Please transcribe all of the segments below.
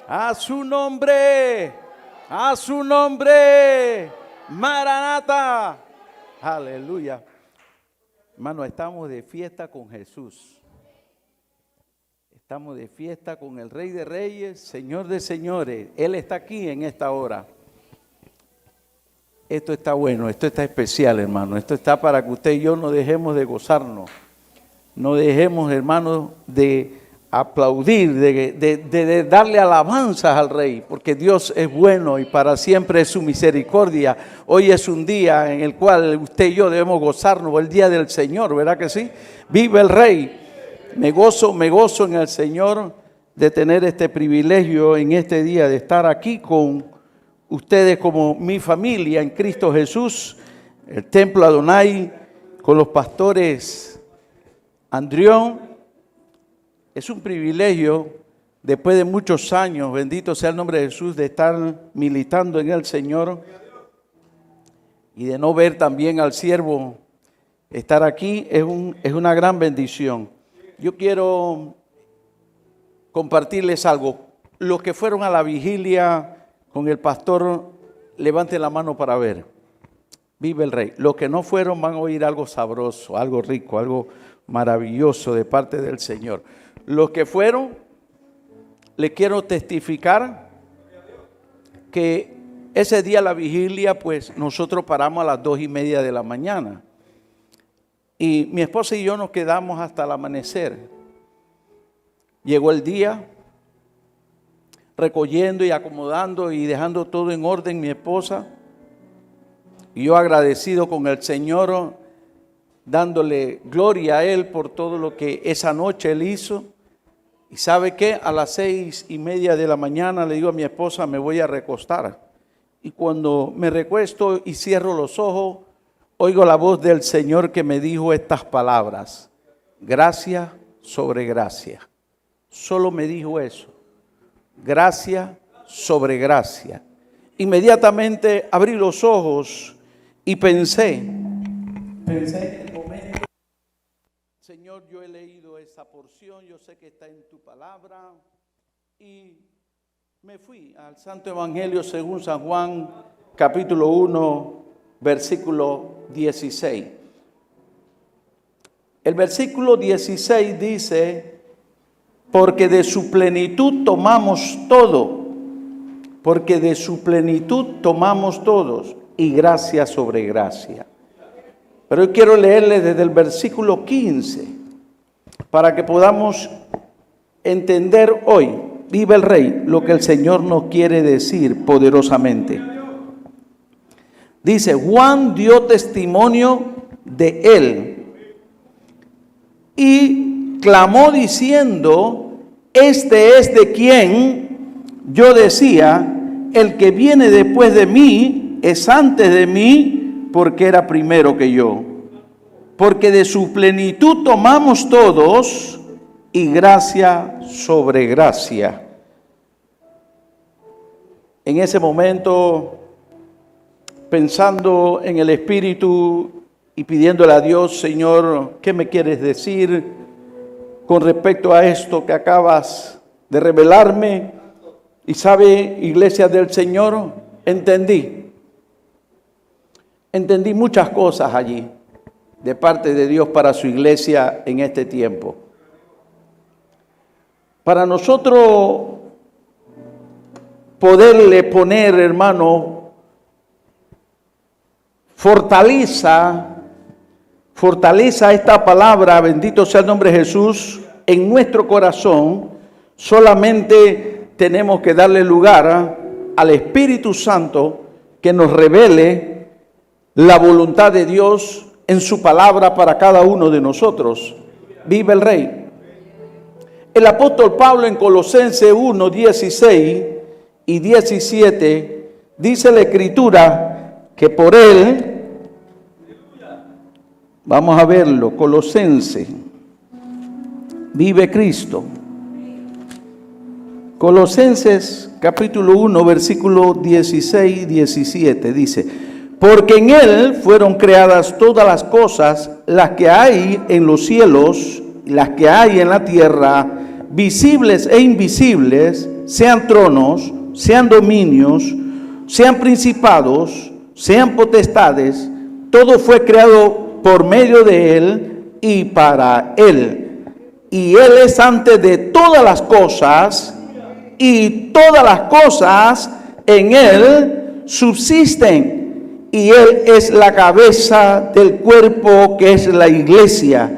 A su nombre. A su nombre. Maranata. Aleluya. Hermano, estamos de fiesta con Jesús. Estamos de fiesta con el Rey de Reyes, Señor de Señores. Él está aquí en esta hora. Esto está bueno, esto está especial, hermano. Esto está para que usted y yo no dejemos de gozarnos. No dejemos, hermano, de aplaudir, de darle alabanzas al Rey, porque Dios es bueno y para siempre es su misericordia. Hoy es un día en el cual usted y yo debemos gozarnos, el día del Señor, ¿verdad que sí? Vive el Rey. Me gozo en el Señor de tener este privilegio en este día, de estar aquí con ustedes como mi familia en Cristo Jesús, el Templo Adonai, con los pastores Andrión. Es un privilegio, después de muchos años, bendito sea el nombre de Jesús, de estar militando en el Señor y de no ver también al siervo estar aquí, es una gran bendición. Yo quiero compartirles algo. Los que fueron a la vigilia con el pastor, levanten la mano para ver. Vive el Rey. Los que no fueron van a oír algo sabroso, algo rico, algo maravilloso de parte del Señor. Los que fueron, les quiero testificar que ese día la vigilia, pues nosotros paramos a las 2:30 de la mañana. Y mi esposa y yo nos quedamos hasta el amanecer. Llegó el día, recogiendo y acomodando y dejando todo en orden mi esposa. Y yo agradecido con el Señor, dándole gloria a Él por todo lo que esa noche Él hizo. Y ¿sabe qué? A las 6:30 de la mañana le digo a mi esposa, me voy a recostar. Y cuando me recuesto y cierro los ojos, oigo la voz del Señor que me dijo estas palabras: gracia sobre gracia. Solo me dijo eso. Gracia sobre gracia. Inmediatamente abrí los ojos y pensé en el momento. Señor, yo he leído esa porción, yo sé que está en tu palabra, y me fui al Santo Evangelio según San Juan, capítulo 1, versículo 16. El versículo 16 dice: porque de su plenitud tomamos todo, porque de su plenitud tomamos todos, y gracia sobre gracia. Pero yo quiero leerle desde el versículo 15, para que podamos entender hoy, vive el Rey, lo que el Señor nos quiere decir poderosamente. Dice: Juan dio testimonio de él y clamó diciendo: este es de quien yo decía, el que viene después de mí es antes de mí, porque era primero que yo. Porque de su plenitud tomamos todos, y gracia sobre gracia. En ese momento, pensando en el Espíritu y pidiéndole a Dios: Señor, ¿qué me quieres decir con respecto a esto que acabas de revelarme? Y sabe, iglesia del Señor, entendí muchas cosas allí de parte de Dios para su iglesia en este tiempo. Para nosotros poderle poner, hermano, fortaleza esta palabra, bendito sea el nombre de Jesús, en nuestro corazón, solamente tenemos que darle lugar al Espíritu Santo que nos revele la voluntad de Dios en su palabra para cada uno de nosotros. Vive el Rey. El apóstol Pablo en Colosenses 1, 16 y 17 dice la Escritura que por él, vamos a verlo, Colosenses, vive Cristo. Colosenses capítulo 1, versículo 16 y 17 dice: porque en él fueron creadas todas las cosas, las que hay en los cielos, las que hay en la tierra, visibles e invisibles, sean tronos, sean dominios, sean principados, sean potestades, todo fue creado por medio de Él y para Él. Y Él es antes de todas las cosas, y todas las cosas en Él subsisten. Y Él es la cabeza del cuerpo, que es la iglesia,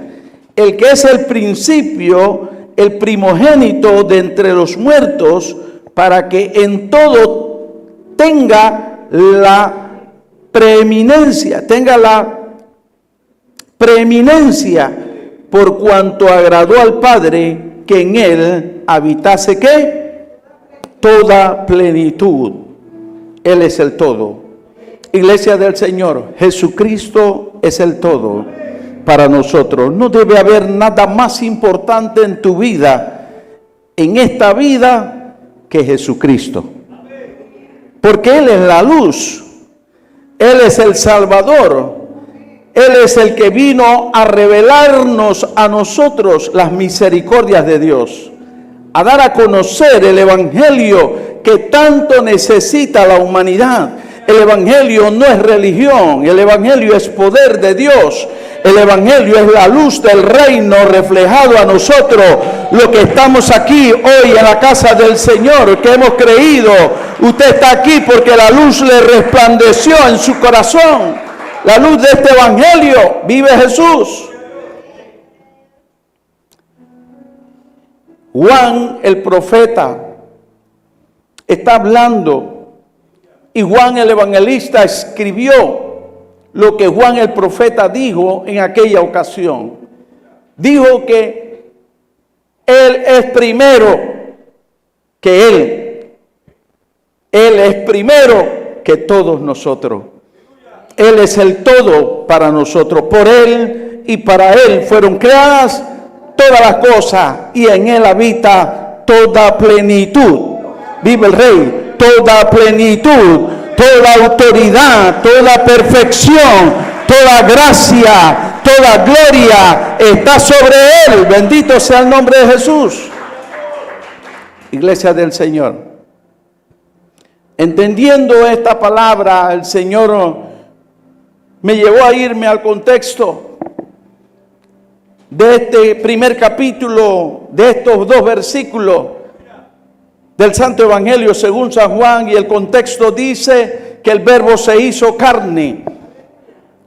el que es el principio, el primogénito de entre los muertos, para que en todo tenga la preeminencia, por cuanto agradó al Padre que en Él habitase, ¿qué? Toda plenitud. Él es el todo. Iglesia del Señor, Jesucristo es el todo para nosotros. No debe haber nada más importante en tu vida, en esta vida, que Jesucristo. Porque Él es la luz, Él es el Salvador, Él es el que vino a revelarnos a nosotros las misericordias de Dios, a dar a conocer el Evangelio que tanto necesita la humanidad. El Evangelio no es religión, el Evangelio es poder de Dios. El Evangelio es la luz del reino reflejado a nosotros, lo que estamos aquí hoy en la casa del Señor, que hemos creído. Usted está aquí porque la luz le resplandeció en su corazón. La luz de este Evangelio, vive Jesús. Juan el profeta está hablando, y Juan el evangelista escribió lo que Juan el profeta dijo en aquella ocasión. Dijo que Él es primero que Él. Él es primero que todos nosotros. Él es el todo para nosotros. Por Él y para Él fueron creadas todas las cosas, y en Él habita toda plenitud. Vive el Rey. Toda plenitud, toda autoridad, toda perfección, toda gracia, toda gloria está sobre Él. Bendito sea el nombre de Jesús. Iglesia del Señor, entendiendo esta palabra, el Señor me llevó a irme al contexto de este primer capítulo, de estos 2 versículos del Santo Evangelio según San Juan. Y el contexto dice que el Verbo se hizo carne,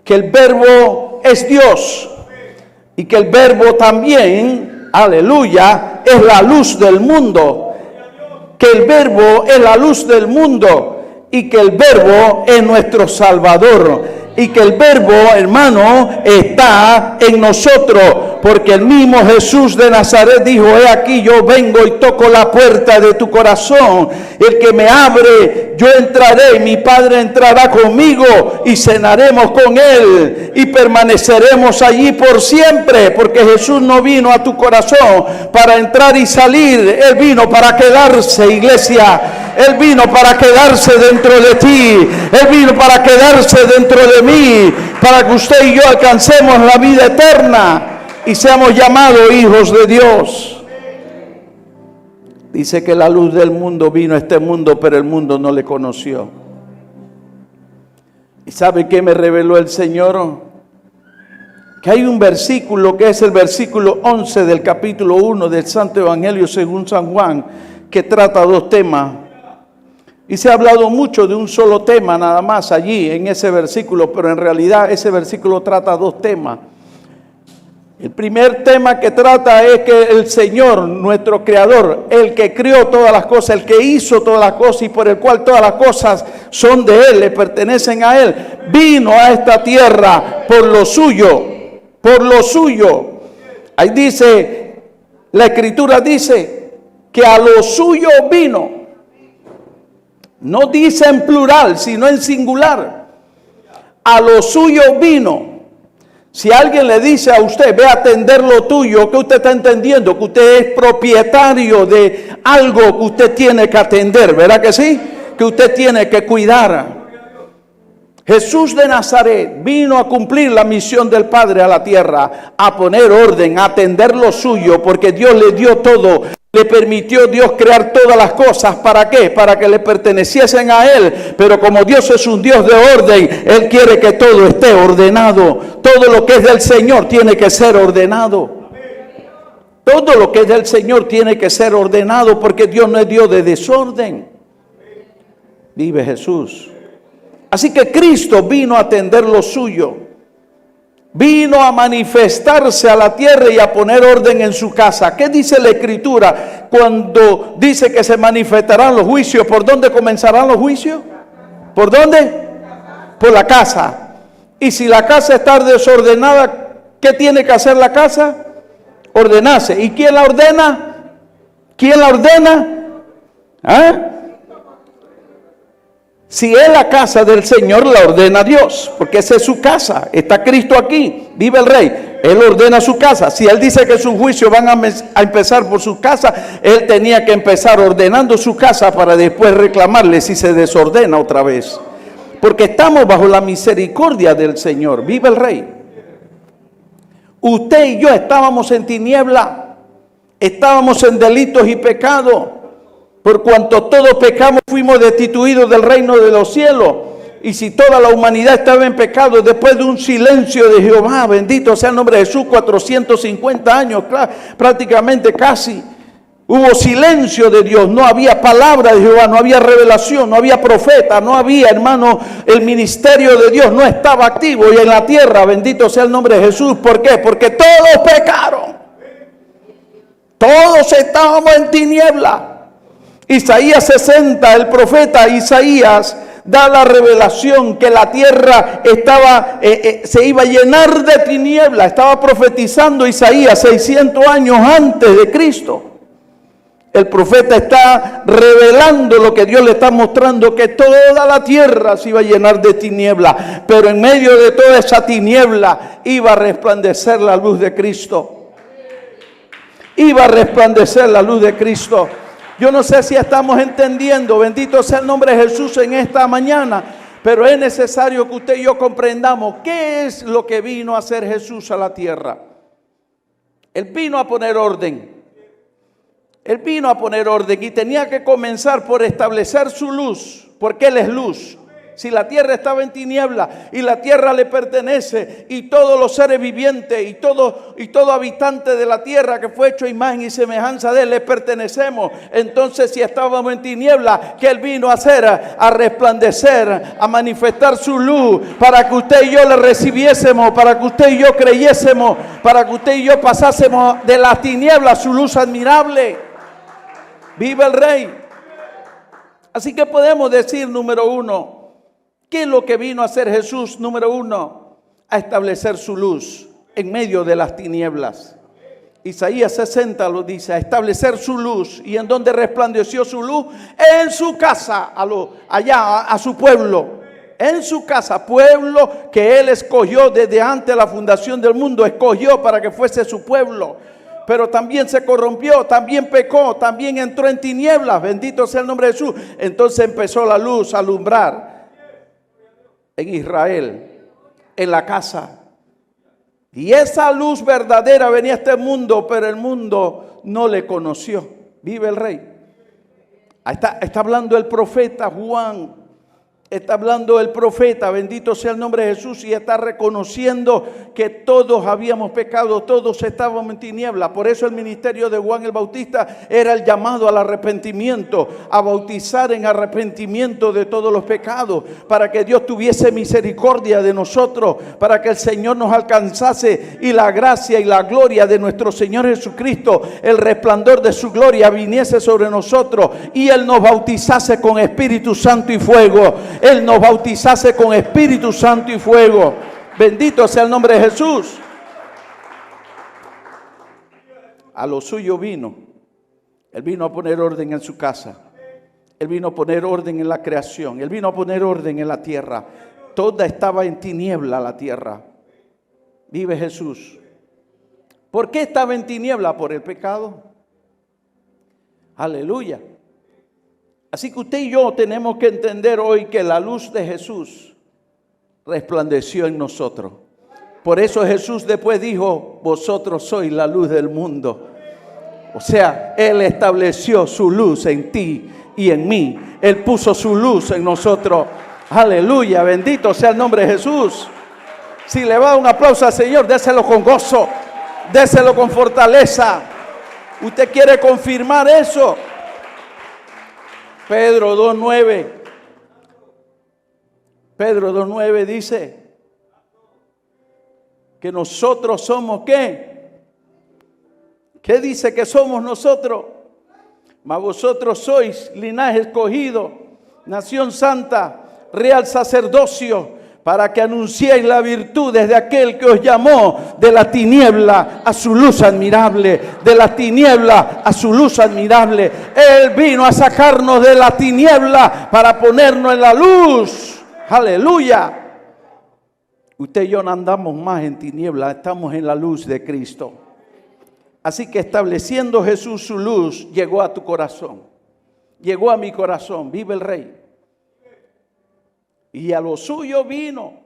que el Verbo es Dios, y que el Verbo también, aleluya, es la luz del mundo, que el Verbo es la luz del mundo, y que el Verbo es nuestro Salvador, y que el Verbo, hermano, está en nosotros, porque el mismo Jesús de Nazaret dijo: he aquí, yo vengo y toco la puerta de tu corazón, el que me abre, yo entraré, mi Padre entrará conmigo y cenaremos con Él y permaneceremos allí por siempre, porque Jesús no vino a tu corazón para entrar y salir, Él vino para quedarse, iglesia. Él vino para quedarse dentro de ti, Él vino para quedarse dentro de mí, para que usted y yo alcancemos la vida eterna y seamos llamados hijos de Dios. Dice que la luz del mundo vino a este mundo, pero el mundo no le conoció. ¿Y sabe qué me reveló el Señor? Que hay un versículo que es el versículo 11 del capítulo 1 del Santo Evangelio según San Juan, que trata 2 temas. Y se ha hablado mucho de un solo tema nada más allí en ese versículo, pero en realidad ese versículo trata 2 temas. El primer tema que trata es que el Señor, nuestro Creador, el que creó todas las cosas, el que hizo todas las cosas y por el cual todas las cosas son de Él, le pertenecen a Él, vino a esta tierra por lo suyo, por lo suyo. Ahí dice, la Escritura dice que a lo suyo vino. No dice en plural, sino en singular. A lo suyo vino. Si alguien le dice a usted, ve a atender lo tuyo, ¿qué usted está entendiendo? Que usted es propietario de algo que usted tiene que atender, ¿verdad que sí? Que usted tiene que cuidar. Jesús de Nazaret vino a cumplir la misión del Padre a la tierra, a poner orden, a atender lo suyo, porque Dios le dio todo Le permitió Dios crear todas las cosas. ¿Para qué? Para que le perteneciesen a Él. Pero como Dios es un Dios de orden, Él quiere que todo esté ordenado. Todo lo que es del Señor tiene que ser ordenado. Todo lo que es del Señor tiene que ser ordenado, porque Dios no es Dios de desorden. Vive Jesús. Así que Cristo vino a atender lo suyo. Vino a manifestarse a la tierra y a poner orden en su casa. ¿Qué dice la Escritura cuando dice que se manifestarán los juicios? ¿Por dónde comenzarán los juicios? ¿Por dónde? Por la casa. Y si la casa está desordenada, ¿qué tiene que hacer la casa? Ordenarse. ¿Y quién la ordena? ¿Quién la ordena? ¿Ah? Si es la casa del Señor, la ordena Dios, porque esa es su casa. Está Cristo aquí, vive el Rey. Él ordena su casa. Si Él dice que sus juicios van a empezar por su casa, Él tenía que empezar ordenando su casa para después reclamarle si se desordena otra vez. Porque estamos bajo la misericordia del Señor, vive el Rey. Usted y yo estábamos en tiniebla, estábamos en delitos y pecados. Por cuanto todos pecamos, fuimos destituidos del reino de los cielos. Y si toda la humanidad estaba en pecado, después de un silencio de Jehová, bendito sea el nombre de Jesús, 450 años, prácticamente casi, hubo silencio de Dios. No había palabra de Jehová, no había revelación, no había profeta, no había, hermano, el ministerio de Dios no estaba activo. Y en la tierra, bendito sea el nombre de Jesús. ¿Por qué? Porque todos pecaron. Todos estábamos en tiniebla. Isaías 60, el profeta Isaías da la revelación que la tierra se iba a llenar de tiniebla. Estaba profetizando Isaías 600 años antes de Cristo. El profeta está revelando lo que Dios le está mostrando, que toda la tierra se iba a llenar de tiniebla. Pero en medio de toda esa tiniebla iba a resplandecer la luz de Cristo. Iba a resplandecer la luz de Cristo. Yo no sé si estamos entendiendo, bendito sea el nombre de Jesús en esta mañana, pero es necesario que usted y yo comprendamos qué es lo que vino a hacer Jesús a la tierra. Él vino a poner orden. Él vino a poner orden y tenía que comenzar por establecer su luz, porque Él es luz. Si la tierra estaba en tiniebla y la tierra le pertenece y todos los seres vivientes y todo habitante de la tierra que fue hecho a imagen y semejanza de Él, le pertenecemos. Entonces, si estábamos en tiniebla, ¿qué Él vino a hacer? A resplandecer, a manifestar su luz para que usted y yo le recibiésemos, para que usted y yo creyésemos, para que usted y yo pasásemos de las tinieblas a su luz admirable. ¡Viva el Rey! Así que podemos decir, número uno, ¿qué es lo que vino a hacer Jesús? Número uno, a establecer su luz en medio de las tinieblas. Isaías 60 lo dice, a establecer su luz. ¿Y en dónde resplandeció su luz? En su casa, allá a su pueblo. En su casa, pueblo que Él escogió desde antes de la fundación del mundo, escogió para que fuese su pueblo. Pero también se corrompió, también pecó, también entró en tinieblas. Bendito sea el nombre de Jesús. Entonces empezó la luz a alumbrar en Israel, en la casa. Y esa luz verdadera venía a este mundo, pero el mundo no le conoció. Vive el Rey. Está hablando el profeta Juan. Está hablando el profeta, bendito sea el nombre de Jesús, y está reconociendo que todos habíamos pecado, todos estábamos en tiniebla. Por eso el ministerio de Juan el Bautista era el llamado al arrepentimiento, a bautizar en arrepentimiento de todos los pecados, para que Dios tuviese misericordia de nosotros, para que el Señor nos alcanzase y la gracia y la gloria de nuestro Señor Jesucristo, el resplandor de su gloria viniese sobre nosotros y Él nos bautizase con Espíritu Santo y fuego. Él nos bautizase con Espíritu Santo y fuego. Bendito sea el nombre de Jesús. A lo suyo vino. Él vino a poner orden en su casa. Él vino a poner orden en la creación. Él vino a poner orden en la tierra. Toda estaba en tiniebla la tierra. Vive Jesús. ¿Por qué estaba en tiniebla? Por el pecado. Aleluya. Así que usted y yo tenemos que entender hoy que la luz de Jesús resplandeció en nosotros. Por eso Jesús después dijo, vosotros sois la luz del mundo. O sea, Él estableció su luz en ti y en mí. Él puso su luz en nosotros. Aleluya, bendito sea el nombre de Jesús. Si le va a dar un aplauso al Señor, déselo con gozo, déselo con fortaleza. ¿Usted quiere confirmar eso? Pedro 2:9. Pedro 2:9 dice que nosotros somos ¿qué? ¿Qué dice que somos nosotros? Mas vosotros sois linaje escogido, nación santa, real sacerdocio, para que anunciéis las virtudes de aquel que os llamó de la tiniebla a su luz admirable, de la tiniebla a su luz admirable. Él vino a sacarnos de la tiniebla para ponernos en la luz. Aleluya. Usted y yo no andamos más en tiniebla, estamos en la luz de Cristo. Así que estableciendo Jesús su luz, llegó a tu corazón, llegó a mi corazón. Vive el Rey. Y a lo suyo vino,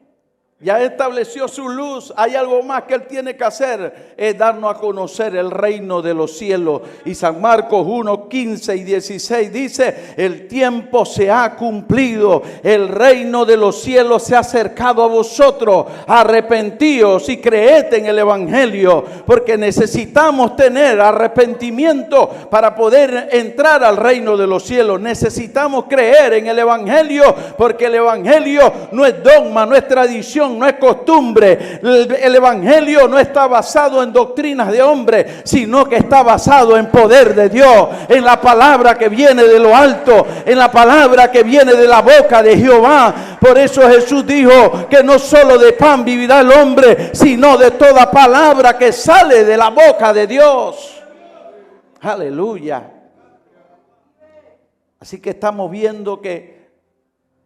ya estableció su luz. Hay algo más que Él tiene que hacer, es darnos a conocer el reino de los cielos. Y San Marcos 1:15 y 16 dice: el tiempo se ha cumplido, el reino de los cielos se ha acercado a vosotros. Arrepentíos y creed en el evangelio, porque necesitamos tener arrepentimiento para poder entrar al reino de los cielos. Necesitamos creer en el evangelio, porque el evangelio no es dogma, no es tradición, no es costumbre. El evangelio no está basado en doctrinas de hombre, sino que está basado en poder de Dios, en la palabra que viene de lo alto, en la palabra que viene de la boca de Jehová. Por eso Jesús dijo que no solo de pan vivirá el hombre, sino de toda palabra que sale de la boca de Dios. Aleluya. Así que estamos viendo que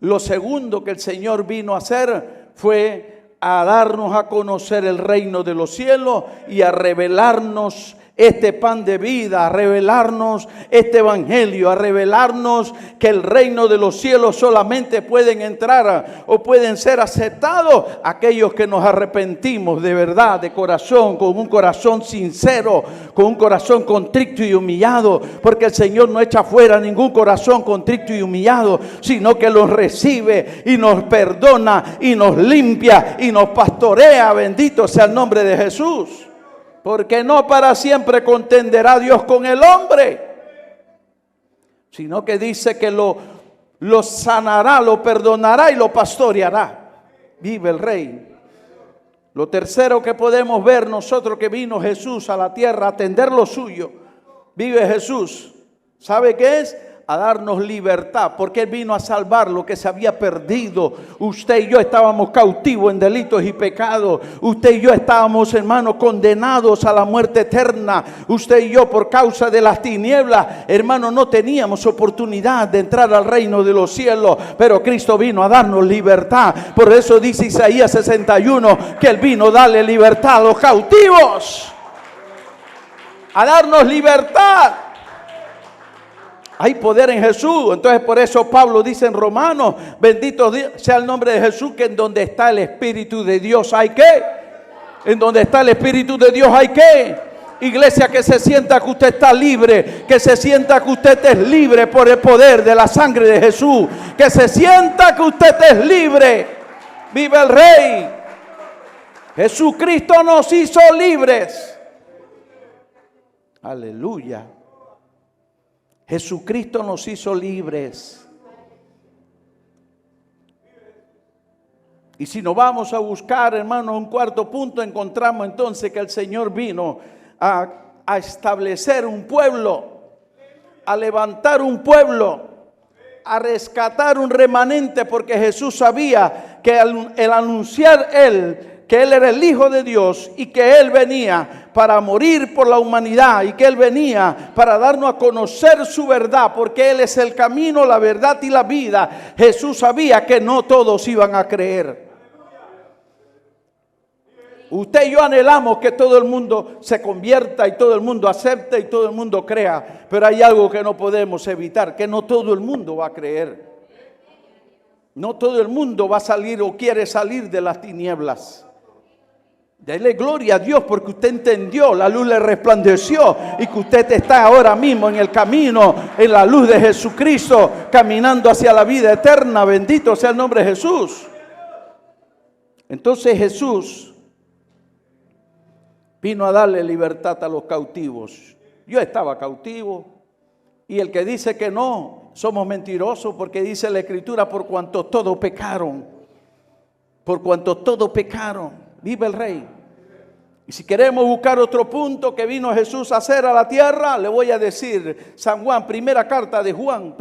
lo segundo que el Señor vino a hacer fue a darnos a conocer el reino de los cielos y a revelarnos este pan de vida, a revelarnos este evangelio, a revelarnos que el reino de los cielos solamente pueden entrar o pueden ser aceptados aquellos que nos arrepentimos de verdad, de corazón, con un corazón sincero, con un corazón contrito y humillado, porque el Señor no echa fuera ningún corazón contrito y humillado, sino que los recibe y nos perdona y nos limpia y nos pastorea. Bendito sea el nombre de Jesús. Porque no para siempre contenderá Dios con el hombre, sino que dice que lo sanará, lo perdonará y lo pastoreará. Vive el Rey. Lo tercero que podemos ver nosotros, que vino Jesús a la tierra a atender lo suyo. Vive Jesús. ¿Sabe qué es? A darnos libertad, porque Él vino a salvar lo que se había perdido. Usted y yo estábamos cautivos en delitos y pecados. Usted y yo estábamos, hermanos, condenados a la muerte eterna. Usted y yo, por causa de las tinieblas, hermanos, no teníamos oportunidad de entrar al reino de los cielos, pero Cristo vino a darnos libertad. Por eso dice Isaías 61 que Él vino a darle libertad a los cautivos, a darnos libertad. Hay poder en Jesús. Entonces por eso Pablo dice en Romanos: bendito sea el nombre de Jesús, que en donde está el Espíritu de Dios hay ¿qué? En donde está el Espíritu de Dios hay ¿qué? Iglesia, que se sienta que usted está libre, que se sienta que usted es libre por el poder de la sangre de Jesús, que se sienta que usted es libre. Vive el Rey. Jesucristo nos hizo libres. Aleluya. Jesucristo nos hizo libres. Y si nos vamos a buscar, hermanos, un cuarto punto, encontramos entonces que el Señor vino a establecer un pueblo, a levantar un pueblo, a rescatar un remanente, porque Jesús sabía que el anunciar que Él era el Hijo de Dios y que Él venía para morir por la humanidad y que Él venía para darnos a conocer su verdad, porque Él es el camino, la verdad y la vida. Jesús sabía que no todos iban a creer. Usted y yo anhelamos que todo el mundo se convierta y todo el mundo acepte y todo el mundo crea, pero hay algo que no podemos evitar, que no todo el mundo va a creer. No todo el mundo va a salir o quiere salir de las tinieblas. Dele gloria a Dios porque usted entendió, la luz le resplandeció y que usted está ahora mismo en el camino, en la luz de Jesucristo, caminando hacia la vida eterna. Bendito sea el nombre de Jesús. Entonces Jesús vino a darle libertad a los cautivos. Yo estaba cautivo y el que dice que no, somos mentirosos, porque dice la Escritura, por cuanto todos pecaron, por cuanto todos pecaron. Vive el Rey. Y si queremos buscar otro punto que vino Jesús a hacer a la tierra, le voy a decir, San Juan, primera carta de Juan,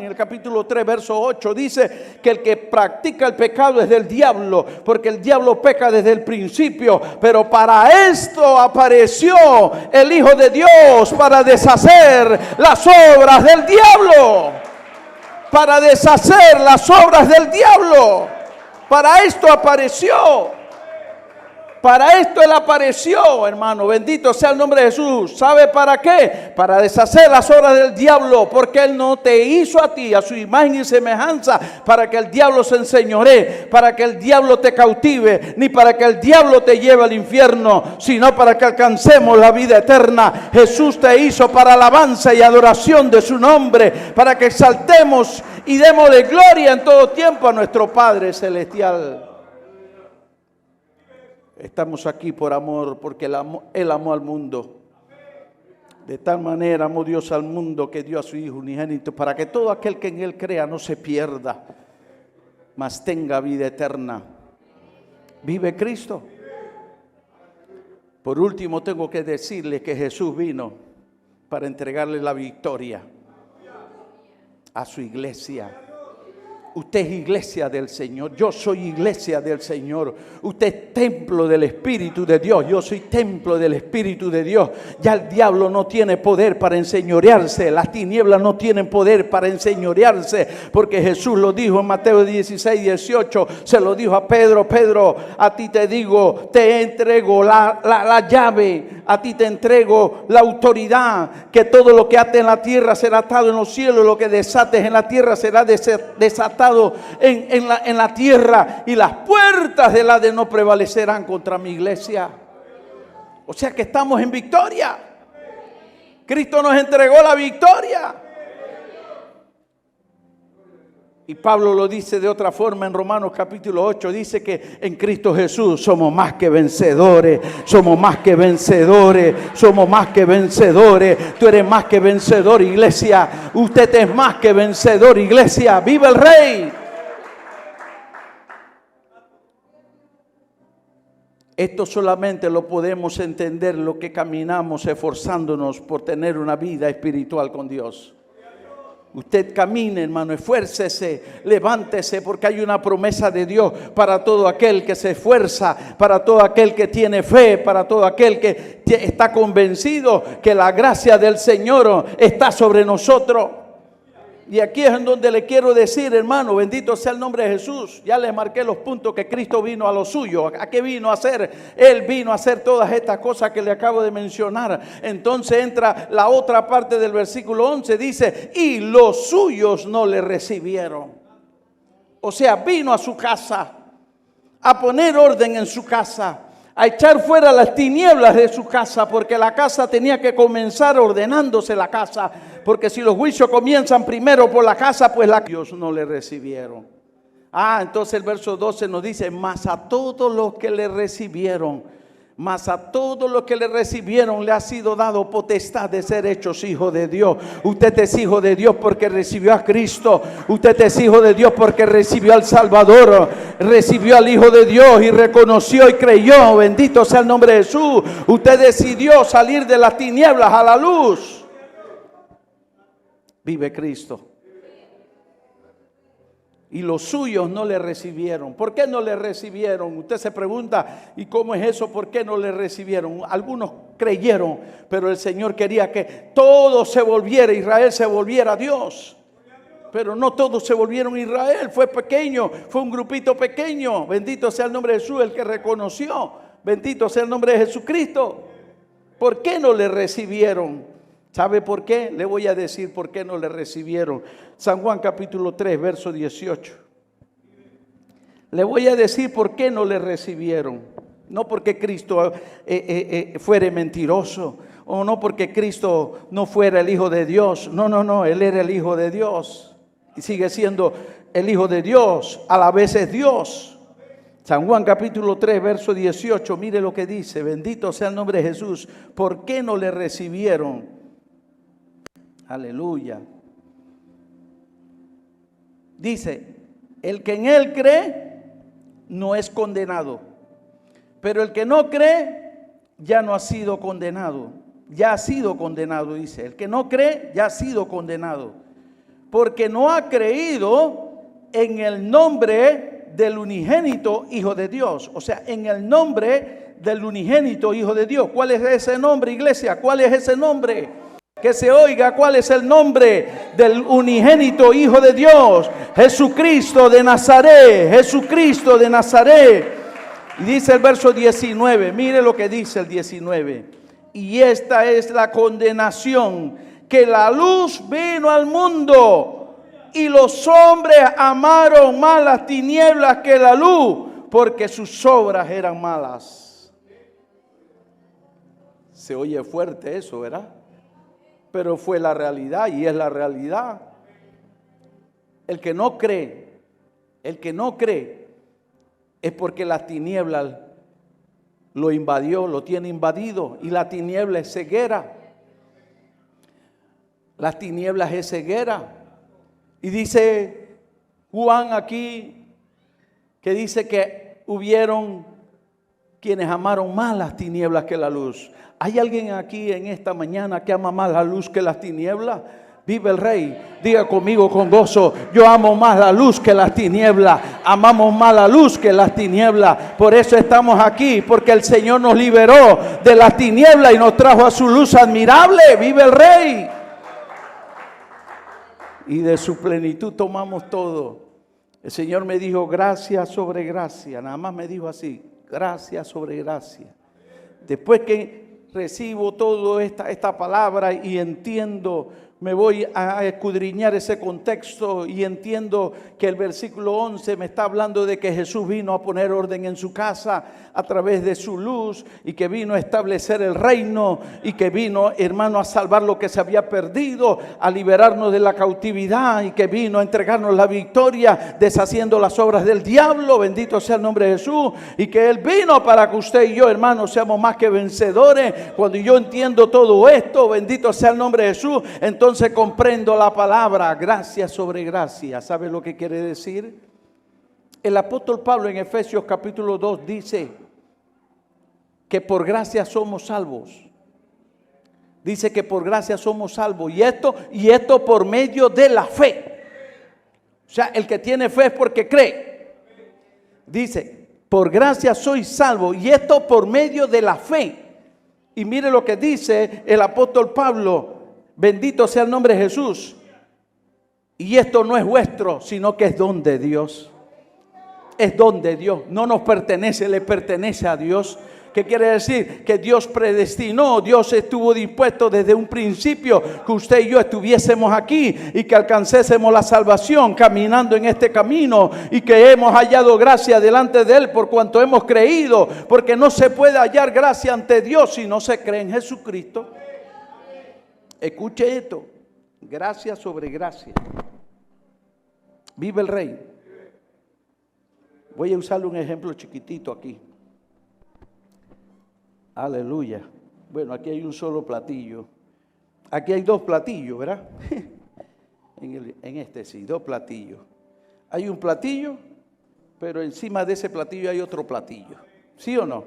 en el capítulo 3, verso 8, dice que el que practica el pecado es del diablo, porque el diablo peca desde el principio, pero para esto apareció el Hijo de Dios, para deshacer las obras del diablo, para deshacer las obras del diablo, para esto apareció. Para esto Él apareció, hermano. Bendito sea el nombre de Jesús. ¿Sabe para qué? Para deshacer las obras del diablo. Porque Él no te hizo a ti, a su imagen y semejanza, para que el diablo se enseñoree, para que el diablo te cautive, ni para que el diablo te lleve al infierno, sino para que alcancemos la vida eterna. Jesús te hizo para alabanza y adoración de su nombre, para que exaltemos y démosle gloria en todo tiempo a nuestro Padre Celestial. Estamos aquí por amor, porque Él amó al mundo. De tal manera amó Dios al mundo que dio a su Hijo unigénito, para que todo aquel que en Él crea no se pierda, mas tenga vida eterna. ¿Vive Cristo? Por último, tengo que decirle que Jesús vino para entregarle la victoria a su iglesia. Usted es iglesia del Señor. Yo soy iglesia del Señor. Usted es templo del Espíritu de Dios. Yo soy templo del Espíritu de Dios. Ya el diablo no tiene poder para enseñorearse. Las tinieblas no tienen poder para enseñorearse. Porque Jesús lo dijo en Mateo 16, 18. Se lo dijo a Pedro. Pedro, a ti te digo, te entrego la llave. A ti te entrego la autoridad. Que todo lo que ates en la tierra será atado en los cielos. Lo que desates en la tierra será desatado en la tierra, y las puertas del Hades no prevalecerán contra mi iglesia. O sea que estamos en victoria. Cristo nos entregó la victoria. Y Pablo lo dice de otra forma en Romanos capítulo 8. Dice que en Cristo Jesús somos más que vencedores. Somos más que vencedores. Somos más que vencedores. Tú eres más que vencedor, iglesia. Usted es más que vencedor, iglesia. ¡Viva el Rey! Esto solamente lo podemos entender lo que caminamos esforzándonos por tener una vida espiritual con Dios. Usted camine, hermano, esfuércese, levántese, porque hay una promesa de Dios para todo aquel que se esfuerza, para todo aquel que tiene fe, para todo aquel que está convencido que la gracia del Señor está sobre nosotros. Y aquí es en donde le quiero decir, hermano, bendito sea el nombre de Jesús. Ya les marqué los puntos que Cristo vino a lo suyo. ¿A qué vino a hacer? Él vino a hacer todas estas cosas que le acabo de mencionar. Entonces entra la otra parte del versículo 11. Dice, y los suyos no le recibieron. O sea, vino a su casa a poner orden en su casa, a echar fuera las tinieblas de su casa, porque la casa tenía que comenzar ordenándose la casa, porque si los juicios comienzan primero por la casa, pues Dios no le recibieron. Entonces el verso 12 nos dice, mas a todos los que le recibieron, le ha sido dado potestad de ser hechos hijos de Dios. Usted es hijo de Dios porque recibió a Cristo. Usted es hijo de Dios porque recibió al Salvador, recibió al Hijo de Dios y reconoció y creyó. Bendito sea el nombre de Jesús. Usted decidió salir de las tinieblas a la luz. Vive Cristo. Y los suyos no le recibieron. ¿Por qué no le recibieron? Usted se pregunta, ¿y cómo es eso? ¿Por qué no le recibieron? Algunos creyeron, pero el Señor quería que todo se volviera, Israel se volviera a Dios. Pero no todos se volvieron a Israel, fue pequeño, fue un grupito pequeño. Bendito sea el nombre de Jesús, el que reconoció. Bendito sea el nombre de Jesucristo. ¿Por qué no le recibieron? ¿Sabe por qué? Le voy a decir por qué no le recibieron. San Juan capítulo 3, verso 18. Le voy a decir por qué no le recibieron. No porque Cristo fuera mentiroso, o no porque Cristo no fuera el Hijo de Dios. No, Él era el Hijo de Dios y sigue siendo el Hijo de Dios, a la vez es Dios. San Juan capítulo 3, verso 18, mire lo que dice: bendito sea el nombre de Jesús. ¿Por qué no le recibieron? Aleluya. Dice: el que en Él cree no es condenado, pero el que no cree ya no ha sido condenado. Ya ha sido condenado, dice. El que no cree ya ha sido condenado, porque no ha creído en el nombre del unigénito Hijo de Dios. O sea, en el nombre del unigénito Hijo de Dios. ¿Cuál es ese nombre, iglesia? ¿Cuál es ese nombre? Que se oiga, ¿cuál es el nombre del unigénito Hijo de Dios? Jesucristo de Nazaret. Jesucristo de Nazaret. Y dice el verso 19, mire lo que dice el 19. Y esta es la condenación, que la luz vino al mundo y los hombres amaron más las tinieblas que la luz, porque sus obras eran malas. Se oye fuerte eso, ¿verdad? Pero fue la realidad y es la realidad. El que no cree es porque las tinieblas lo invadió, lo tiene invadido, y la tiniebla es ceguera. Las tinieblas es ceguera. Y dice Juan aquí, que dice que hubieron quienes amaron más las tinieblas que la luz. ¿Hay alguien aquí en esta mañana que ama más la luz que las tinieblas? Vive el Rey. Diga conmigo con gozo: yo amo más la luz que las tinieblas. Amamos más la luz que las tinieblas. Por eso estamos aquí, porque el Señor nos liberó de las tinieblas y nos trajo a su luz admirable. Vive el Rey. Y de su plenitud tomamos todo. El Señor me dijo gracia sobre gracia. Nada más me dijo así: gracia sobre gracia. Después que recibo toda esta palabra y entiendo, me voy a escudriñar ese contexto y entiendo que el versículo 11 me está hablando de que Jesús vino a poner orden en su casa a través de su luz, y que vino a establecer el reino, y que vino, hermano, a salvar lo que se había perdido, a liberarnos de la cautividad, y que vino a entregarnos la victoria deshaciendo las obras del diablo. Bendito sea el nombre de Jesús. Y que Él vino para que usted y yo, hermano, seamos más que vencedores. Cuando yo entiendo todo esto, bendito sea el nombre de Jesús, entonces comprendo la palabra gracia sobre gracia. ¿Sabe lo que quiere decir? El apóstol Pablo en Efesios capítulo 2 dice que por gracia somos salvos. Dice que por gracia somos salvos. Y esto por medio de la fe. O sea, el que tiene fe es porque cree. Dice: por gracia soy salvo, y esto por medio de la fe. Y mire lo que dice el apóstol Pablo: bendito sea el nombre de Jesús. Y esto no es vuestro, sino que es don de Dios. Es don de Dios. No nos pertenece, le pertenece a Dios. ¿Qué quiere decir? Que Dios predestinó, Dios estuvo dispuesto desde un principio que usted y yo estuviésemos aquí y que alcancésemos la salvación caminando en este camino, y que hemos hallado gracia delante de Él por cuanto hemos creído, porque no se puede hallar gracia ante Dios si no se cree en Jesucristo. Escuche esto: gracia sobre gracia. Vive el Rey. Voy a usarle un ejemplo chiquitito aquí. Aleluya. Bueno, aquí hay un solo platillo. Aquí hay dos platillos, ¿verdad? En este sí, dos platillos. Hay un platillo, pero encima de ese platillo hay otro platillo. ¿Sí o no?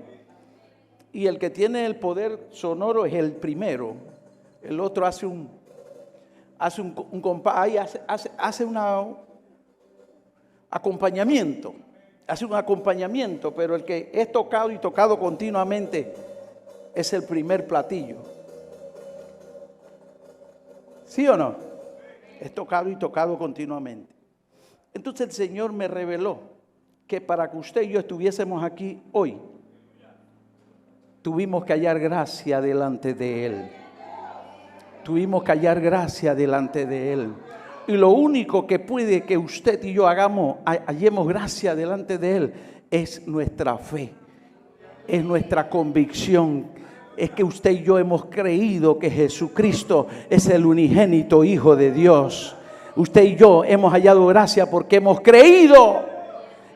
Y el que tiene el poder sonoro es el primero. El otro hace un acompañamiento. Hace un acompañamiento, pero el que es tocado y tocado continuamente es el primer platillo. ¿Sí o no? Es tocado y tocado continuamente. Entonces el Señor me reveló que para que usted y yo estuviésemos aquí hoy, tuvimos que hallar gracia delante de Él. Tuvimos que hallar gracia delante de Él. Y lo único que puede que usted y yo hallemos gracia delante de Él es nuestra fe. es nuestra convicción. Es que usted y yo hemos creído que Jesucristo es el unigénito Hijo de Dios. Usted y yo hemos hallado gracia porque hemos creído.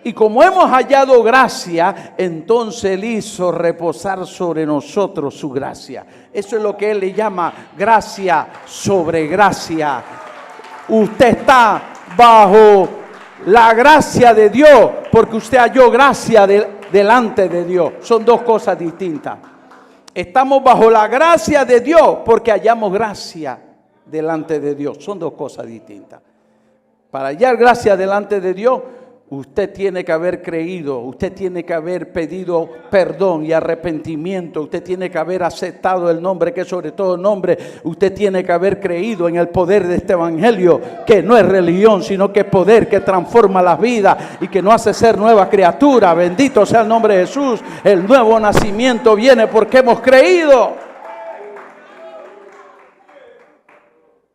Y como hemos hallado gracia, entonces Él hizo reposar sobre nosotros su gracia. Eso es lo que Él le llama gracia sobre gracia. Usted está bajo la gracia de Dios porque usted halló gracia delante de Dios. Son dos cosas distintas. Estamos bajo la gracia de Dios porque hallamos gracia delante de Dios. Son dos cosas distintas. Para hallar gracia delante de Dios, usted tiene que haber creído, usted tiene que haber pedido perdón y arrepentimiento, usted tiene que haber aceptado el nombre que es sobre todo nombre, usted tiene que haber creído en el poder de este evangelio, que no es religión, sino que es poder que transforma las vidas y que nos hace ser nueva criatura. Bendito sea el nombre de Jesús. El nuevo nacimiento viene porque hemos creído.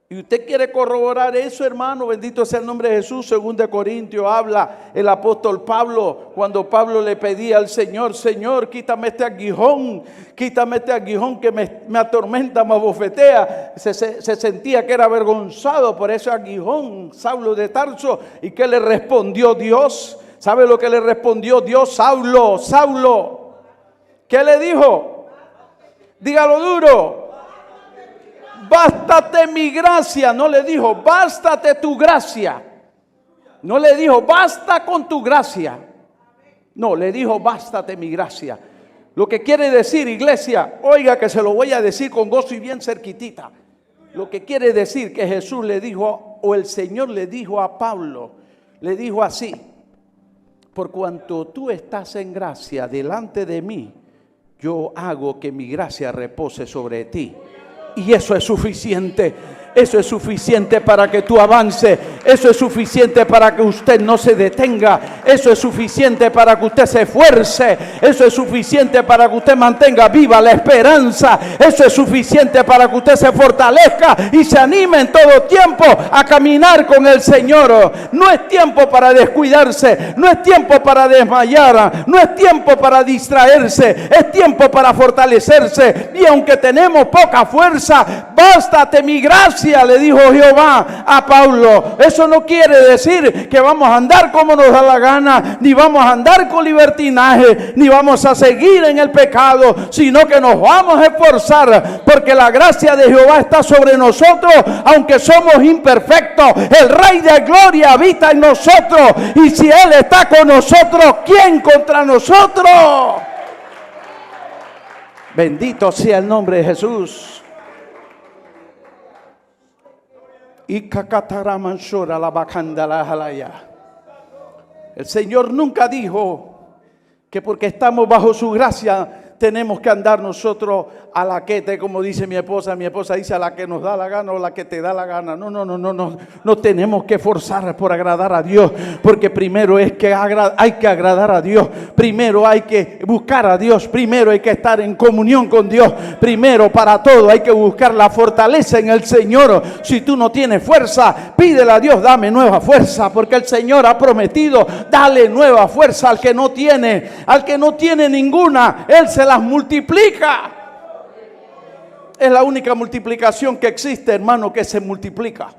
Y usted quiere corroborar eso, hermano, bendito sea el nombre de Jesús. 2 Corintios habla el apóstol Pablo, cuando Pablo le pedía al Señor: Señor, quítame este aguijón que me atormenta, me abofetea. Se sentía que era avergonzado por ese aguijón, Saulo de Tarso. ¿Y qué le respondió Dios? ¿Sabe lo que le respondió Dios? Saulo, Saulo. ¿Qué le dijo? Dígalo duro. Bástate mi gracia. No le dijo bástate tu gracia. No le dijo basta con tu gracia. No, le dijo bástate mi gracia. Lo que quiere decir, iglesia, oiga que se lo voy a decir con gozo y bien cerquitita. Lo que quiere decir que Jesús le dijo, o el Señor le dijo a Pablo, le dijo así: por cuanto tú estás en gracia delante de mí, yo hago que mi gracia repose sobre ti. Y eso es suficiente. Eso es suficiente para que tú avances. Eso es suficiente para que usted no se detenga. Eso es suficiente para que usted se esfuerce. Eso es suficiente para que usted mantenga viva la esperanza. Eso es suficiente para que usted se fortalezca y se anime en todo tiempo a caminar con el Señor. No es tiempo para descuidarse. No es tiempo para desmayar. No es tiempo para distraerse. Es tiempo para fortalecerse. Y aunque tenemos poca fuerza, bástate mi gracia, le dijo Jehová a Pablo. Eso no quiere decir que vamos a andar como nos da la gana, ni vamos a andar con libertinaje, ni vamos a seguir en el pecado, sino que nos vamos a esforzar, porque la gracia de Jehová está sobre nosotros, aunque somos imperfectos. El Rey de Gloria habita en nosotros, y si Él está con nosotros, ¿quién contra nosotros? Bendito sea el nombre de Jesús. Y el Señor nunca dijo que porque estamos bajo su gracia tenemos que andar nosotros a la que como dice mi esposa dice a la que nos da la gana o la que te da la gana. No tenemos que forzar por agradar a Dios, porque primero es que hay que agradar a Dios, primero hay que buscar a Dios, primero hay que estar en comunión con Dios, primero para todo hay que buscar la fortaleza en el Señor. Si tú no tienes fuerza, pídele a Dios: dame nueva fuerza, porque el Señor ha prometido dale nueva fuerza al que no tiene ninguna. Él se las multiplica. Es la única multiplicación que existe, hermano, que se multiplica.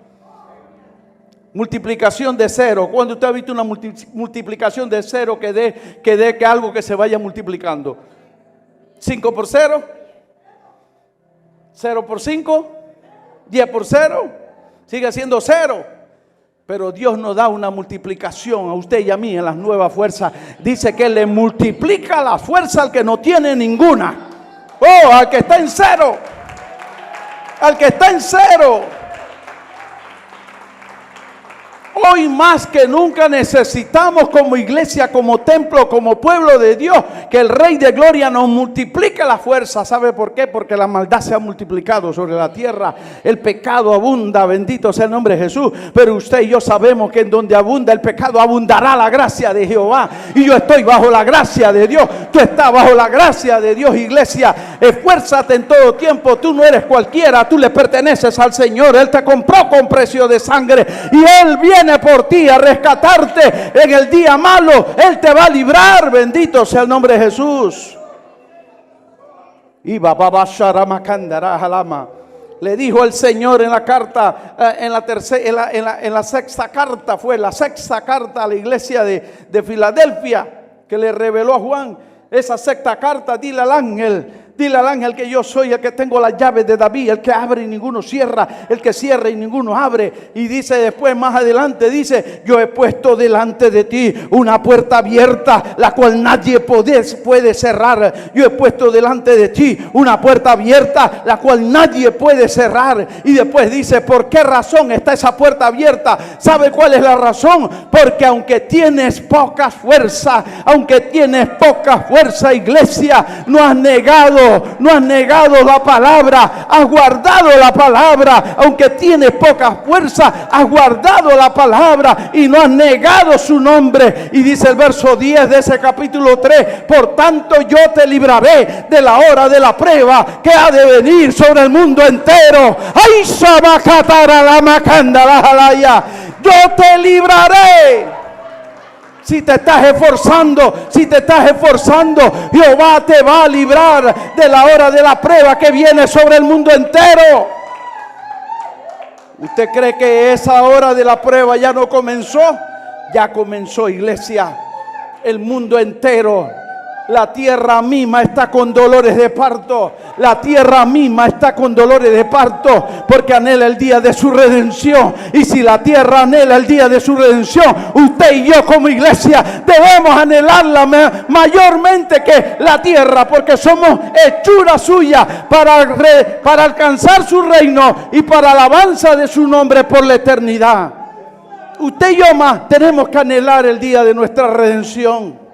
Multiplicación de cero. ¿Cuándo usted ha visto una multiplicación de cero que dé algo que se vaya multiplicando? 5 por 0, 0 por 5, 10 por 0, sigue siendo 0. Pero Dios nos da una multiplicación a usted y a mí en las nuevas fuerzas. Dice que le multiplica la fuerza al que no tiene ninguna. Oh, al que está en cero. Al que está en cero. Hoy más que nunca necesitamos como iglesia, como templo, como pueblo de Dios, que el Rey de Gloria nos multiplique la fuerza. ¿Sabe por qué? Porque la maldad se ha multiplicado sobre la tierra. El pecado abunda, bendito sea el nombre de Jesús. Pero usted y yo sabemos que en donde abunda el pecado, abundará la gracia de Jehová. Y yo estoy bajo la gracia de Dios. Tú estás bajo la gracia de Dios, iglesia. Esfuérzate en todo tiempo. Tú no eres cualquiera, tú le perteneces al Señor. Él te compró con precio de sangre y Él viene por ti a rescatarte en el día malo. Él te va a librar. Bendito sea el nombre de Jesús. Y bababa sharamakandara halama. Le dijo el Señor en la carta, en la sexta carta, fue la sexta carta a la iglesia de Filadelfia, que le reveló a Juan. Esa sexta carta, dile al ángel que yo soy el que tengo las llaves de David, el que abre y ninguno cierra, el que cierra y ninguno abre. Y dice después, más adelante, dice: yo he puesto delante de ti una puerta abierta, la cual nadie puede cerrar. Yo he puesto delante de ti una puerta abierta, la cual nadie puede cerrar. Y después dice: ¿por qué razón está esa puerta abierta? ¿Sabe cuál es la razón? Porque aunque tienes poca fuerza, iglesia, no has negado la palabra, has guardado la palabra. Aunque tienes poca fuerza, has guardado la palabra y no has negado su nombre. Y dice el verso 10 de ese capítulo 3: por tanto yo te libraré de la hora de la prueba que ha de venir sobre el mundo entero. ¡Ay, sabacatara la macanda la jalaya! Yo te libraré. Si te estás esforzando, Jehová te va a librar de la hora de la prueba que viene sobre el mundo entero. ¿Usted cree que esa hora de la prueba ya no comenzó? Ya comenzó, iglesia. El mundo entero, la tierra misma está con dolores de parto. La tierra misma está con dolores de parto porque anhela el día de su redención. Y si la tierra anhela el día de su redención, usted y yo como iglesia debemos anhelarla mayormente que la tierra, porque somos hechura suya para alcanzar su reino y para alabanza de su nombre por la eternidad. Usted y yo más tenemos que anhelar el día de nuestra redención.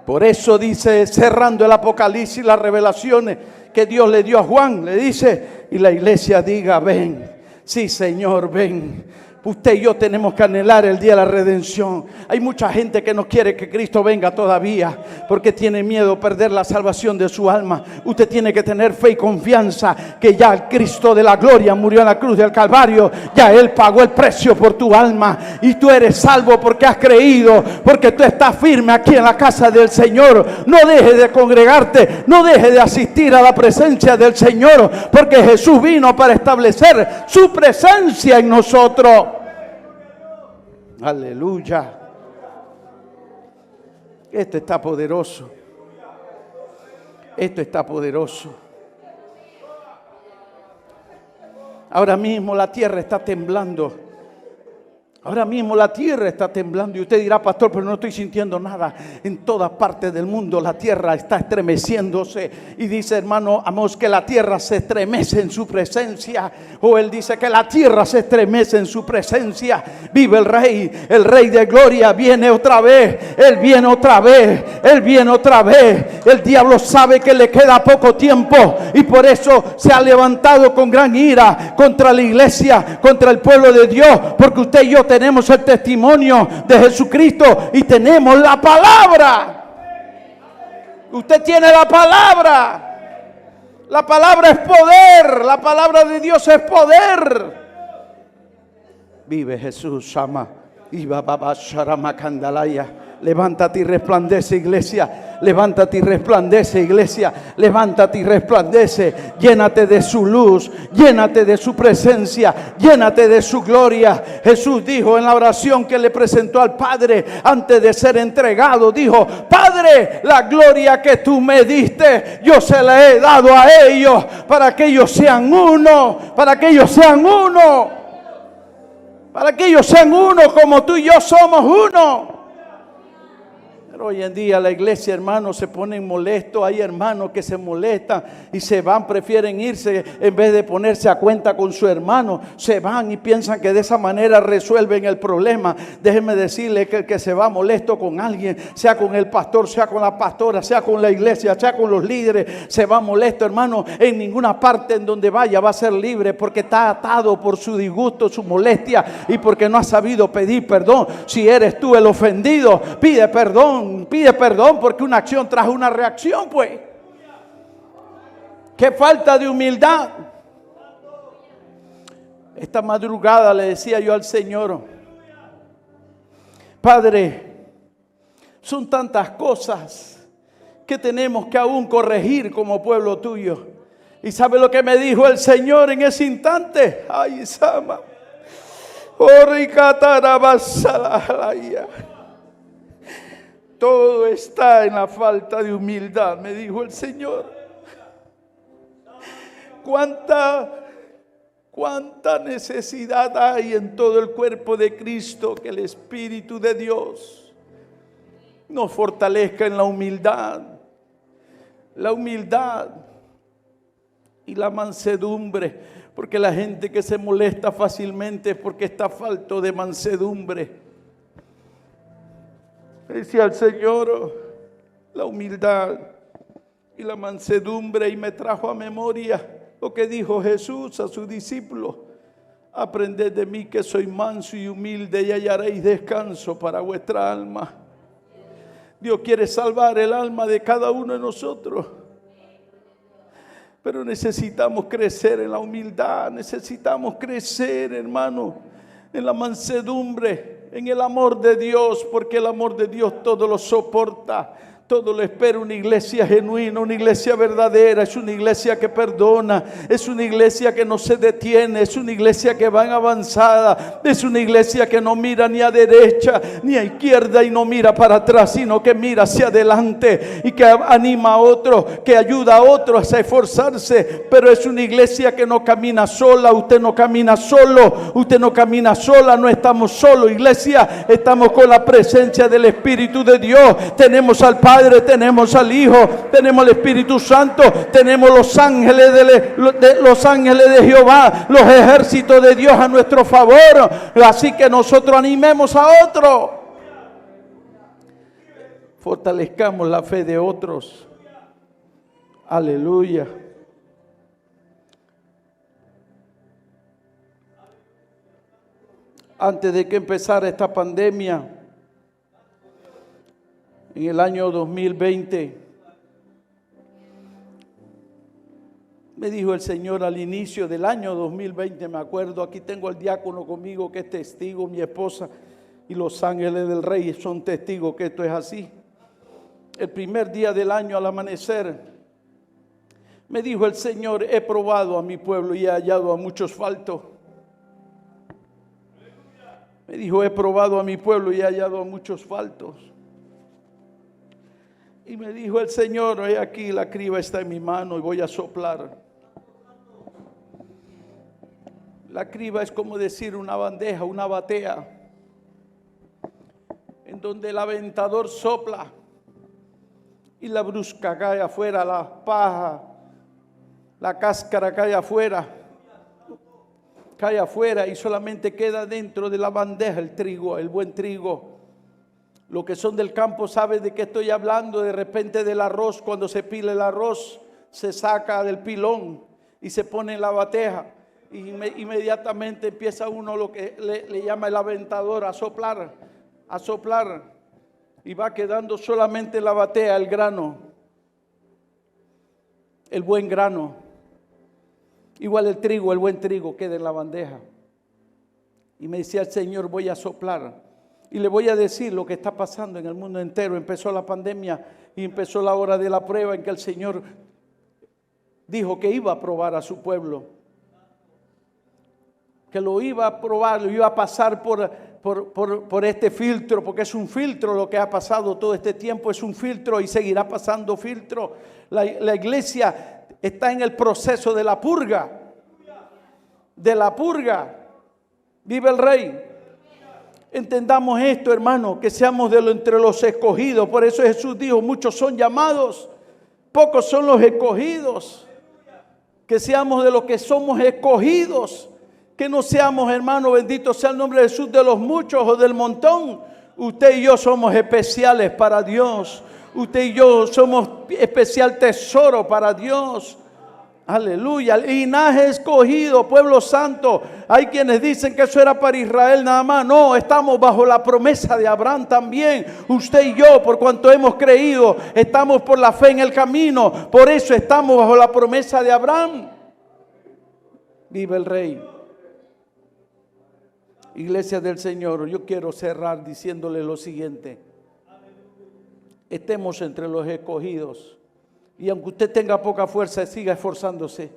Por eso dice, cerrando el Apocalipsis, las revelaciones que Dios le dio a Juan, le dice: y la iglesia diga: ven. Sí, Señor, ven. Usted y yo tenemos que anhelar el día de la redención. Hay mucha gente que no quiere que Cristo venga todavía porque tiene miedo a perder la salvación de su alma. Usted tiene que tener fe y confianza que ya el Cristo de la gloria murió en la cruz del Calvario. Ya Él pagó el precio por tu alma y tú eres salvo porque has creído, porque tú estás firme aquí en la casa del Señor. No dejes de congregarte, no dejes de asistir a la presencia del Señor, porque Jesús vino para establecer su presencia en nosotros. Aleluya. Esto está poderoso. Esto está poderoso. Ahora mismo la tierra está temblando. Ahora mismo la tierra está temblando. Y usted dirá: pastor, pero no estoy sintiendo nada. En todas partes del mundo la tierra está estremeciéndose. Y dice, hermano Amós, que la tierra se estremece en su presencia. O él dice que la tierra se estremece en su presencia. Vive el Rey de gloria viene otra vez. Él viene otra vez. Él viene otra vez. El diablo sabe que le queda poco tiempo. Y por eso se ha levantado con gran ira contra la iglesia, contra el pueblo de Dios. Porque usted y yo tenemos el testimonio de Jesucristo y tenemos la palabra. Usted tiene la palabra. La palabra es poder. La palabra de Dios es poder. Vive Jesús, Shama. Levántate y resplandece, iglesia. Levántate y resplandece, iglesia. Levántate y resplandece. Llénate de su luz. Llénate de su presencia. Llénate de su gloria. Jesús dijo en la oración que le presentó al Padre antes de ser entregado, dijo: Padre, la gloria que tú me diste, yo se la he dado a ellos para que ellos sean uno. Para que ellos sean uno. Para que ellos sean uno como tú y yo somos uno. Pero hoy en día la iglesia, hermanos, se ponen molestos. Hay hermanos que se molestan y se van, prefieren irse en vez de ponerse a cuenta con su hermano. Se van y piensan que de esa manera resuelven el problema. Déjenme decirle que el que se va molesto con alguien, sea con el pastor, sea con la pastora, sea con la iglesia, sea con los líderes, se va molesto, hermano, en ninguna parte en donde vaya va a ser libre, porque está atado por su disgusto, su molestia, y porque no ha sabido pedir perdón. Si eres tú el ofendido, pide perdón, porque una acción trajo una reacción, pues. Qué falta de humildad. Esta madrugada le decía yo al Señor: Padre, son tantas cosas que tenemos que aún corregir como pueblo tuyo. ¿Y sabe lo que me dijo el Señor en ese instante? Ay, Sama. Todo está en la falta de humildad, me dijo el Señor. ¿Cuánta necesidad hay en todo el cuerpo de Cristo que el Espíritu de Dios nos fortalezca en la humildad y la mansedumbre, porque la gente que se molesta fácilmente es porque está falto de mansedumbre. Decía el Señor, la humildad y la mansedumbre, y me trajo a memoria lo que dijo Jesús a sus discípulos: aprended de mí que soy manso y humilde y hallaréis descanso para vuestra alma. Dios quiere salvar el alma de cada uno de nosotros, pero necesitamos crecer en la humildad, necesitamos crecer, hermano, en la mansedumbre, en el amor de Dios, porque el amor de Dios todo lo soporta, todo lo espera. Una iglesia genuina, una iglesia verdadera, es una iglesia que perdona, es una iglesia que no se detiene, es una iglesia que va en avanzada, es una iglesia que no mira ni a derecha ni a izquierda y no mira para atrás, sino que mira hacia adelante y que anima a otros, que ayuda a otros a esforzarse. Pero es una iglesia que no camina sola. Usted no camina solo, usted no camina sola, no estamos solos, iglesia, estamos con la presencia del Espíritu de Dios. Tenemos al Padre, tenemos al Hijo, tenemos al Espíritu Santo, tenemos los ángeles de Jehová, los ejércitos de Dios a nuestro favor. Así que nosotros animemos a otros, fortalezcamos la fe de otros. Aleluya. Antes de que empezara esta pandemia, en el año 2020, me dijo el Señor al inicio del año 2020, me acuerdo, aquí tengo al diácono conmigo que es testigo, mi esposa y los ángeles del Rey son testigos que esto es así. El primer día del año al amanecer, me dijo el Señor: he probado a mi pueblo y he hallado a muchos faltos. Me dijo: he probado a mi pueblo y he hallado a muchos faltos. Y me dijo el Señor: he aquí, la criba está en mi mano y voy a soplar. La criba es como decir una bandeja, una batea, en donde el aventador sopla y la brusca cae afuera, la paja, la cáscara cae afuera y solamente queda dentro de la bandeja el trigo, el buen trigo. Los que son del campo saben de qué estoy hablando. De repente del arroz, cuando se pila el arroz, se saca del pilón y se pone en la bateja. Y inmediatamente empieza uno, lo que le llama el aventador, a soplar. Y va quedando solamente en la batea el grano, el buen grano. Igual el trigo, el buen trigo queda en la bandeja. Y me decía el Señor: voy a soplar. Y le voy a decir lo que está pasando en el mundo entero. Empezó la pandemia y empezó la hora de la prueba, en que el Señor dijo que iba a probar a su pueblo, que lo iba a probar, lo iba a pasar por este filtro, porque es un filtro lo que ha pasado todo este tiempo, es un filtro y seguirá pasando filtro. La iglesia está en el proceso de la purga. Vive el Rey. Entendamos esto, hermano, que seamos entre los escogidos. Por eso Jesús dijo: muchos son llamados, pocos son los escogidos. Que seamos de los que somos escogidos, que no seamos, hermano, bendito sea el nombre de Jesús, de los muchos o del montón. Usted y yo somos especiales para Dios. Usted y yo somos especial tesoro para Dios. Aleluya, linaje escogido, pueblo santo. Hay quienes dicen que eso era para Israel nada más. No, estamos bajo la promesa de Abraham también. Usted y yo, por cuanto hemos creído, estamos por la fe en el camino. Por eso estamos bajo la promesa de Abraham. Vive el Rey. Iglesia del Señor, yo quiero cerrar diciéndole lo siguiente. estemos entre los escogidos. Y aunque usted tenga poca fuerza, siga esforzándose.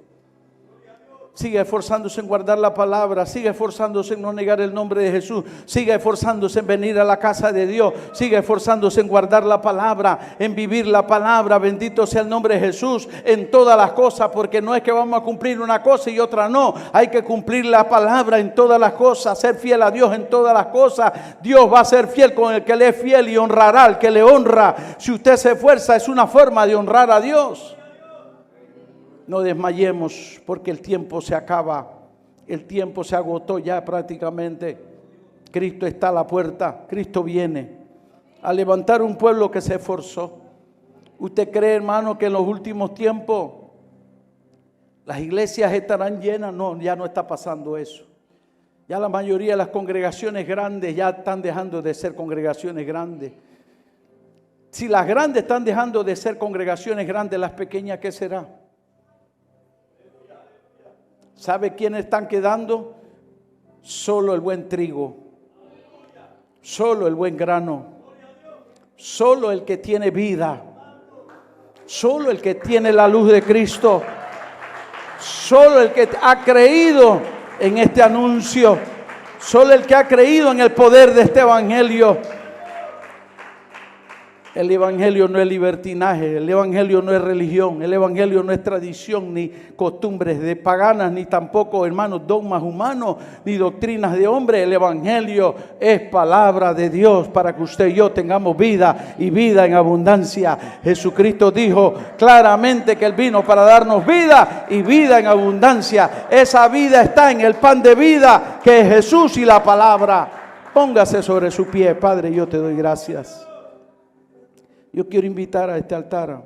Siga esforzándose en guardar la palabra, siga esforzándose en no negar el nombre de Jesús, siga esforzándose en venir a la casa de Dios, siga esforzándose en guardar la palabra, en vivir la palabra. Bendito sea el nombre de Jesús en todas las cosas, porque no es que vamos a cumplir una cosa y otra no. Hay que cumplir la palabra en todas las cosas, ser fiel a Dios en todas las cosas. Dios va a ser fiel con el que le es fiel y honrará al que le honra. Si usted se esfuerza, es una forma de honrar a Dios. No desmayemos, porque el tiempo se acaba, el tiempo se agotó ya prácticamente. Cristo está a la puerta, Cristo viene a levantar un pueblo que se esforzó. ¿Usted cree, hermano, que en los últimos tiempos las iglesias estarán llenas? No, ya no está pasando eso. Ya la mayoría de las congregaciones grandes ya están dejando de ser congregaciones grandes. Si las grandes están dejando de ser congregaciones grandes, las pequeñas, ¿qué será? ¿Sabe quiénes están quedando? Solo el buen trigo, solo el buen grano, solo el que tiene vida, solo el que tiene la luz de Cristo, solo el que ha creído en este anuncio, solo el que ha creído en el poder de este evangelio. El evangelio no es libertinaje, el evangelio no es religión, el evangelio no es tradición ni costumbres de paganas, ni tampoco, hermanos, dogmas humanos, ni doctrinas de hombre. El evangelio es palabra de Dios para que usted y yo tengamos vida y vida en abundancia. Jesucristo dijo claramente que Él vino para darnos vida y vida en abundancia. Esa vida está en el pan de vida que es Jesús y la palabra. Póngase sobre su pie. Padre, yo te doy gracias. Yo quiero invitar a este altar.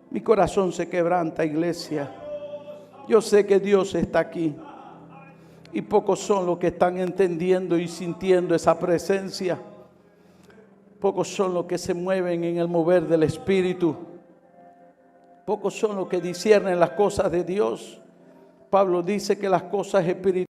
Mi corazón se quebranta, iglesia. Yo sé que Dios está aquí. Y pocos son los que están entendiendo y sintiendo esa presencia. Pocos son los que se mueven en el mover del Espíritu. Pocos son los que disciernen las cosas de Dios. Pablo dice que las cosas espirituales